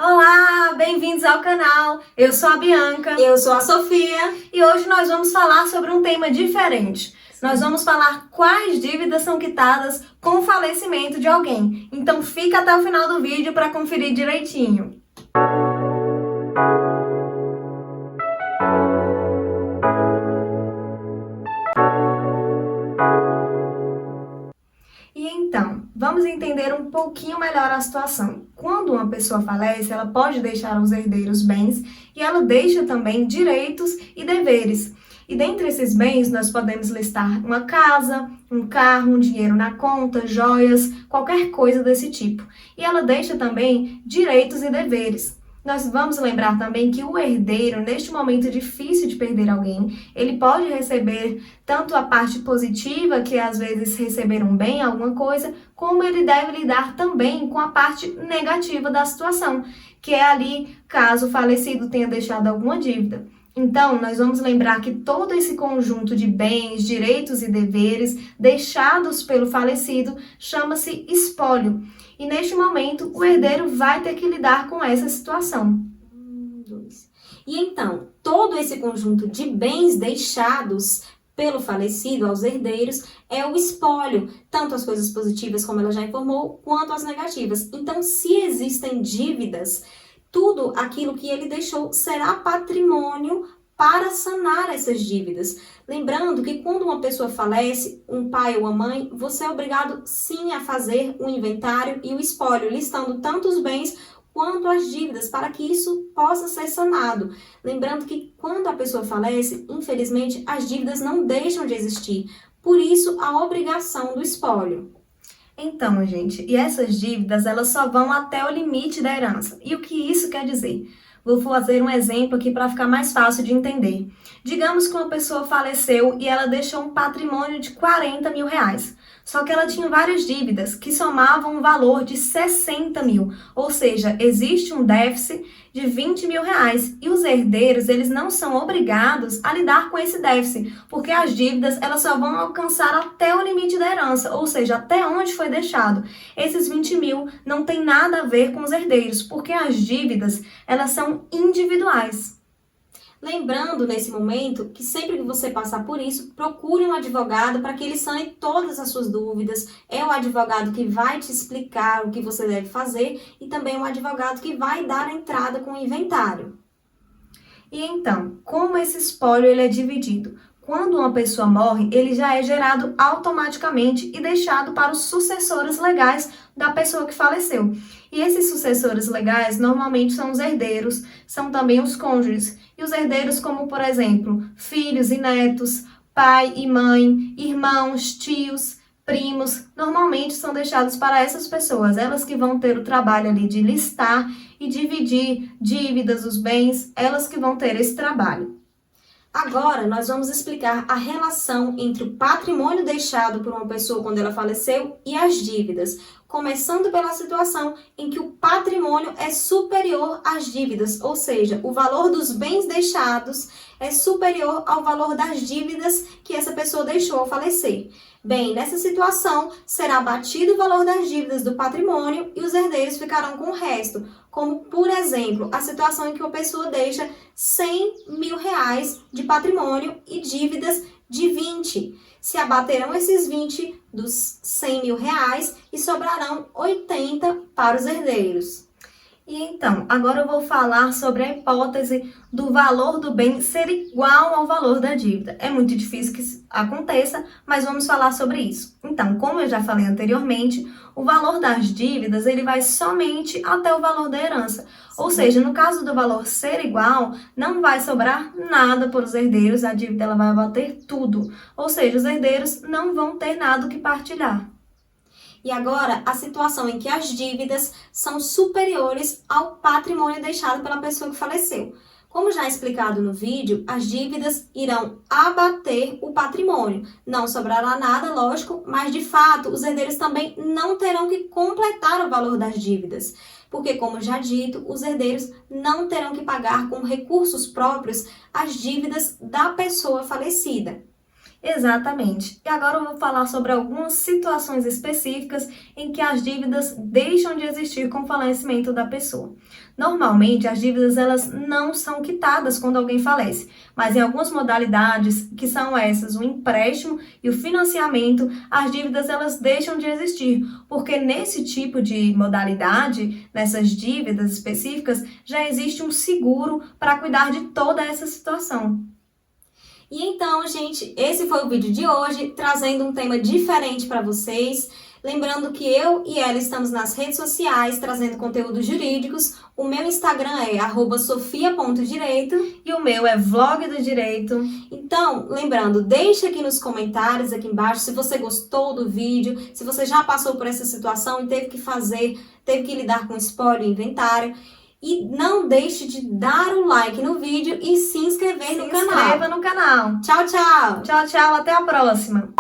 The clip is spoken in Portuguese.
Olá, bem-vindos ao canal. Eu sou a Bianca. Eu sou a Sofia. E hoje nós vamos falar sobre um tema diferente. Nós vamos falar quais dívidas são quitadas com o falecimento de alguém. Então fica até o final do vídeo para conferir direitinho. E então, vamos entender um pouquinho melhor a situação. Quando uma pessoa falece, ela pode deixar aos herdeiros bens e ela deixa também direitos e deveres. E dentre esses bens, nós podemos listar uma casa, um carro, um dinheiro na conta, joias, qualquer coisa desse tipo. E ela deixa também direitos e deveres. Nós vamos lembrar também que o herdeiro, neste momento difícil de perder alguém, ele pode receber tanto a parte positiva, que às vezes receber um bem, alguma coisa, como ele deve lidar também com a parte negativa da situação, que é ali caso o falecido tenha deixado alguma dívida. Então, nós vamos lembrar que todo esse conjunto de bens, direitos e deveres deixados pelo falecido chama-se espólio. E neste momento, o herdeiro vai ter que lidar com essa situação. E então, todo esse conjunto de bens deixados pelo falecido aos herdeiros é o espólio, tanto as coisas positivas, como ela já informou, quanto as negativas. Então, se existem dívidas, tudo aquilo que ele deixou será patrimônio para sanar essas dívidas. Lembrando que quando uma pessoa falece, um pai ou uma mãe, você é obrigado sim a fazer o inventário e o espólio, listando tanto os bens quanto as dívidas, para que isso possa ser sanado. Lembrando que quando a pessoa falece, infelizmente, as dívidas não deixam de existir. Por isso, a obrigação do espólio. Então, gente, e essas dívidas, elas só vão até o limite da herança. E o que isso quer dizer? Vou fazer um exemplo aqui para ficar mais fácil de entender. Digamos que uma pessoa faleceu e ela deixou um patrimônio de 40 mil reais. Só que ela tinha várias dívidas que somavam um valor de 60 mil. Ou seja, existe um déficit de 20 mil reais. E os herdeiros, eles não são obrigados a lidar com esse déficit, porque as dívidas, elas só vão alcançar até o limite da herança, ou seja, até onde foi deixado. Esses 20 mil não tem nada a ver com os herdeiros, porque as dívidas, elas são individuais. Lembrando, nesse momento, que sempre que você passar por isso, procure um advogado para que ele sane todas as suas dúvidas. É o advogado que vai te explicar o que você deve fazer e também um advogado que vai dar a entrada com o inventário. E então, como esse espólio ele é dividido? Quando uma pessoa morre, ele já é gerado automaticamente e deixado para os sucessores legais da pessoa que faleceu. E esses sucessores legais normalmente são os herdeiros, são também os cônjuges. E os herdeiros como, por exemplo, filhos e netos, pai e mãe, irmãos, tios, primos, normalmente são deixados para essas pessoas. Elas que vão ter o trabalho ali de listar e dividir dívidas, os bens, elas que vão ter esse trabalho. Agora, nós vamos explicar a relação entre o patrimônio deixado por uma pessoa quando ela faleceu e as dívidas, começando pela situação em que o patrimônio é superior às dívidas, ou seja, o valor dos bens deixados é superior ao valor das dívidas que essa pessoa deixou ao falecer. Bem, nessa situação, será abatido o valor das dívidas do patrimônio e os herdeiros ficarão com o resto, como, por exemplo, a situação em que uma pessoa deixa 100 mil reais de patrimônio e dívidas de 20. Se abaterão esses 20 dos 100 mil reais e sobrarão 80 para os herdeiros. E então, agora eu vou falar sobre a hipótese do valor do bem ser igual ao valor da dívida. É muito difícil que isso aconteça, mas vamos falar sobre isso. Então, como eu já falei anteriormente, o valor das dívidas ele vai somente até o valor da herança. Ou seja, no caso do valor ser igual, não vai sobrar nada para os herdeiros, a dívida ela vai abater tudo. Ou seja, os herdeiros não vão ter nada o que partilhar. E agora, a situação em que as dívidas são superiores ao patrimônio deixado pela pessoa que faleceu. Como já explicado no vídeo, as dívidas irão abater o patrimônio. Não sobrará nada, lógico, mas de fato, os herdeiros também não terão que completar o valor das dívidas. Porque, como já dito, os herdeiros não terão que pagar com recursos próprios as dívidas da pessoa falecida. Exatamente. E agora eu vou falar sobre algumas situações específicas em que as dívidas deixam de existir com o falecimento da pessoa. Normalmente, as dívidas elas não são quitadas quando alguém falece, mas em algumas modalidades, que são essas, o empréstimo e o financiamento, as dívidas elas deixam de existir, porque nesse tipo de modalidade, nessas dívidas específicas, já existe um seguro para cuidar de toda essa situação. E então, gente, esse foi o vídeo de hoje, trazendo um tema diferente para vocês. Lembrando que eu e ela estamos nas redes sociais, trazendo conteúdos jurídicos. O meu Instagram é @sofia.direito E o meu é Vlog do Direito. Então, lembrando, deixe aqui nos comentários, aqui embaixo, se você gostou do vídeo, se você já passou por essa situação e teve que lidar com spoiler e inventário. E não deixe de dar um like no vídeo e se inscrever no canal. Se inscreva no canal. Tchau, tchau! Tchau, tchau, até a próxima!